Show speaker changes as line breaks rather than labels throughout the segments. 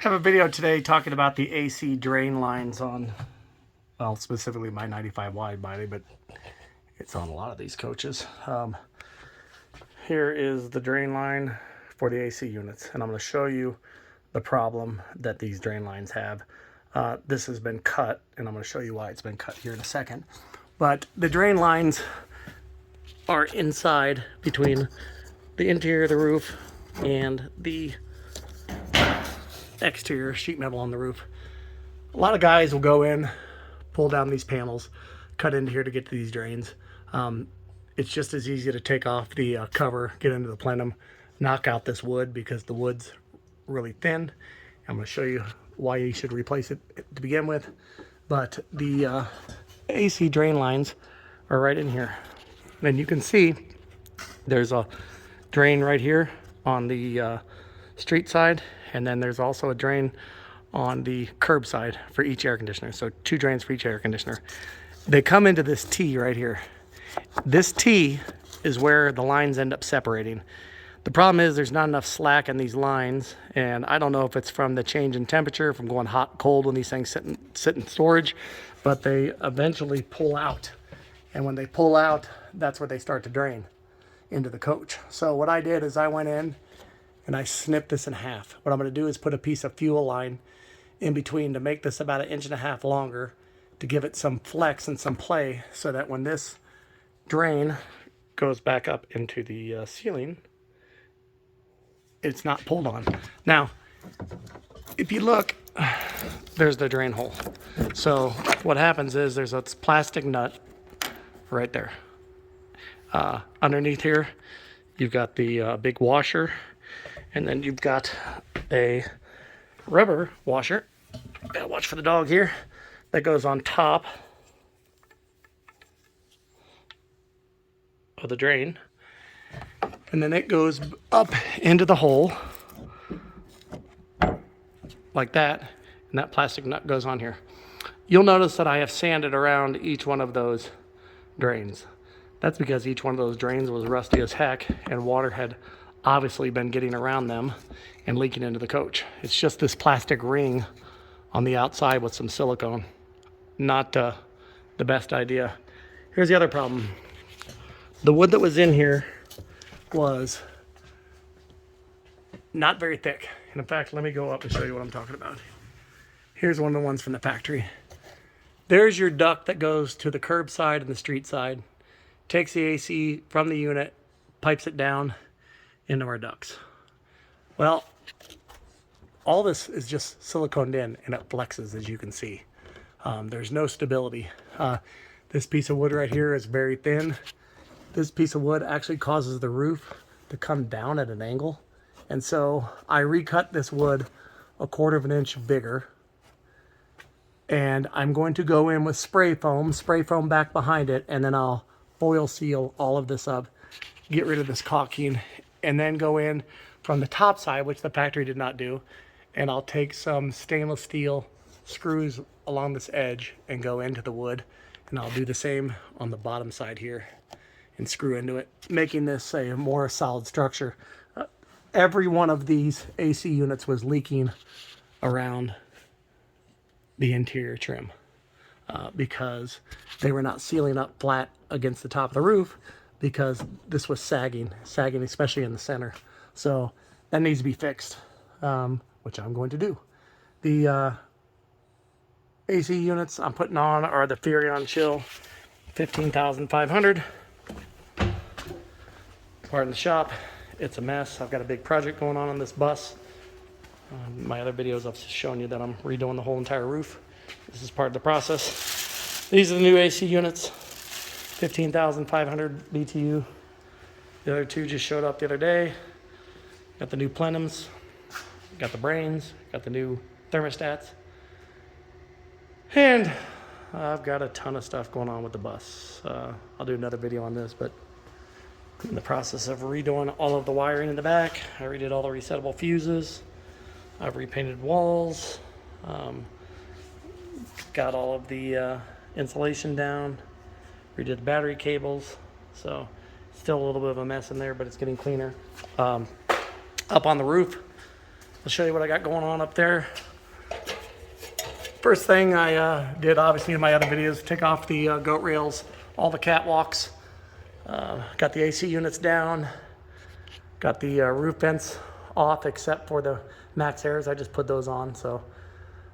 have a video today talking about the AC drain lines on, well, specifically my 95 wide body, but it's on a lot of these coaches. Here is the drain line for the AC units, and I'm going to show you the problem that these drain lines have. This has been cut, and I'm going to show you why it's been cut here in a second. But the drain lines are inside between the interior of the roof and the exterior sheet metal on the roof. A lot of guys will go in, pull down these panels, cut into here to get to these drains. It's just as easy to take off the cover, get into the plenum, knock out this wood because the wood's really thin. I'm going to show you why you should replace it to begin with. But the AC drain lines are right in here. And you can see there's a drain right here on the street side, and then there's also a drain on the curb side for each air conditioner. So 2 drains for each air conditioner. They come into this T right here. This T is where the lines end up separating. The problem is there's not enough slack in these lines, and I don't know if it's from the change in temperature, from going hot, cold when these things sit in storage, but they eventually pull out. And when they pull out, that's where they start to drain into the coach. So what I did is I went in and I snipped this in half. What I'm going to do is put a piece of fuel line in between to make this about 1.5 inches longer, to give it some flex and some play, so that when this drain goes back up into the ceiling, it's not pulled on. Now, if you look, there's the drain hole. So what happens is there's a plastic nut right there. Underneath here, you've got the big washer, and then you've got a rubber washer. Gotta watch for the dog here. That goes on top of the drain, and then it goes up into the hole like that, and that plastic nut goes on here. You'll notice that I have sanded around each one of those drains. That's because each one of those drains was rusty as heck, and water had obviously been getting around them and leaking into the coach. It's just this plastic ring on the outside with some silicone. Not the best idea. Here's the other problem. The wood that was in here was not very thick. And in fact, let me go up and show you what I'm talking about. Here's one of the ones from the factory. There's your duct that goes to the curb side and the street side. Takes the AC from the unit, pipes it down into our ducts. Well, all this is just siliconed in, and it flexes, as you can see. There's no stability. This piece of wood right here is very thin. This piece of wood actually causes the roof to come down at an angle. And so I recut this wood 1/4 inch bigger. And I'm going to go in with spray foam back behind it, and then I'll foil seal all of this up, get rid of this caulking, and then go in from the top side, which the factory did not do, and I'll take some stainless steel screws along this edge and go into the wood, and I'll do the same on the bottom side here and screw into it, making this a more solid structure. Every one of these AC units was leaking around the interior trim because they were not sealing up flat against the top of the roof, because this was sagging especially in the center. So that needs to be fixed, which I'm going to do. The AC units I'm putting on are the Furion Chill 15,500. Pardon the shop, it's a mess. I've got a big project going on this bus. My other videos I've shown you that I'm redoing the whole entire roof. This is part of the process. These are the new AC units, 15,500 BTU. The other 2 just showed up the other day. Got the new plenums, got the brains, got the new thermostats. And I've got a ton of stuff going on with the bus. I'll do another video on this, but I'm in the process of redoing all of the wiring in the back. I redid all the resettable fuses. I've repainted walls. Got all of the insulation down. Redid the battery cables. So still a little bit of a mess in there, but it's getting cleaner. Up on the roof, I'll show you what I got going on up there. First thing I did, obviously, in my other videos, take off the goat rails, all the catwalks. Got the AC units down. Got the roof vents off, except for the max airs. I just put those on. So,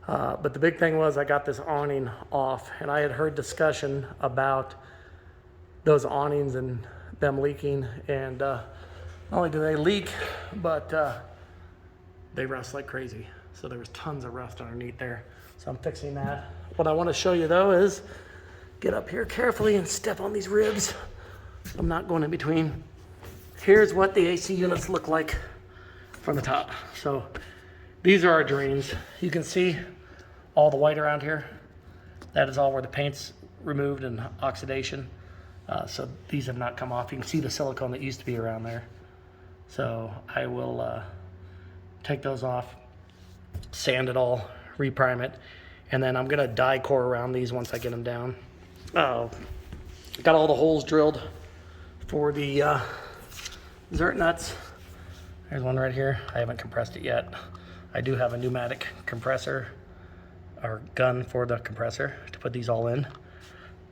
but the big thing was I got this awning off, and I had heard discussion about those awnings and them leaking. And not only do they leak, but they rust like crazy. So there was tons of rust underneath there. So I'm fixing that. What I want to show you though is get up here carefully and step on these ribs. I'm not going in between. Here's what the AC units look like from the top. So these are our drains. You can see all the white around here. That is all where the paint's removed and oxidation. So these have not come off. You can see the silicone that used to be around there. So I will take those off, sand it all, reprime it, and then I'm gonna die core around these once I get them down. Got all the holes drilled for the zert nuts. There's one right here. I haven't compressed it yet. I do have a pneumatic compressor or gun for the compressor to put these all in.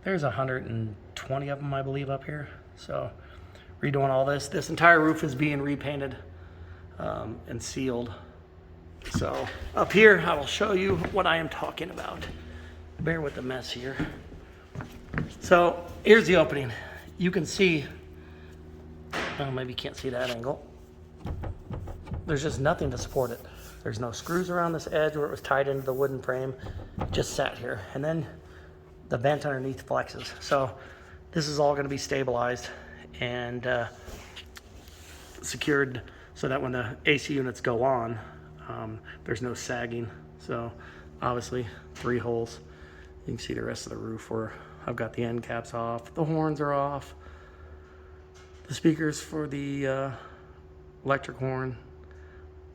There's 120 of them, I believe, up here. So redoing all this. This entire roof is being repainted and sealed. So up here, I will show you what I am talking about. Bear with the mess here. So here's the opening. You can see, well, maybe you can't see that angle. There's just nothing to support it. There's no screws around this edge where it was tied into the wooden frame. It just sat here. And then the vent underneath flexes. So this is all going to be stabilized and secured so that when the AC units go on, there's no sagging. So obviously 3 holes. You can see the rest of the roof where I've got the end caps off. The horns are off. The speakers for the electric horn.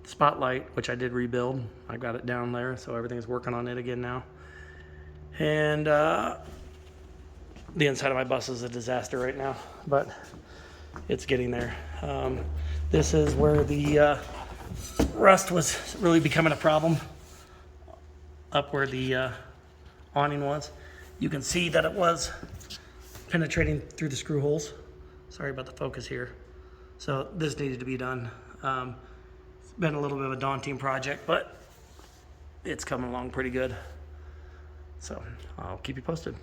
The spotlight, which I did rebuild. I got it down there, so everything's working on it again now. And the inside of my bus is a disaster right now, but it's getting there. This is where the rust was really becoming a problem, up where the awning was. You can see that it was penetrating through the screw holes. Sorry about the focus here. So this needed to be done. It's been a little bit of a daunting project, but it's coming along pretty good. So I'll keep you posted.